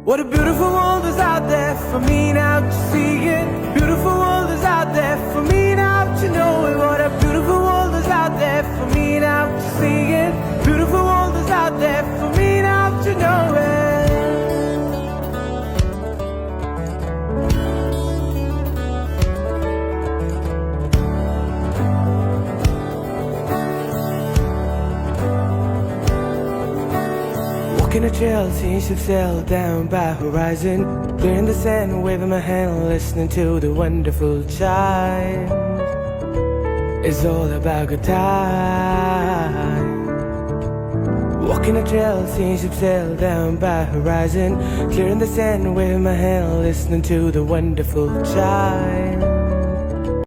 What a beautiful world is out there for me now to see it. Beautiful world is out there for me now to know it. What a beautiful world is out there for me now to see it. Beautiful world is out there for me now to know it. Walking a trail, seeing ships sail down by horizon. Clearing the sand, waving my hand, listening to the wonderful chimes. It's all about good time. Walking a trail, seeing ships sail down by horizon. Clearing the sand, waving my hand, listening to the wonderful chimes.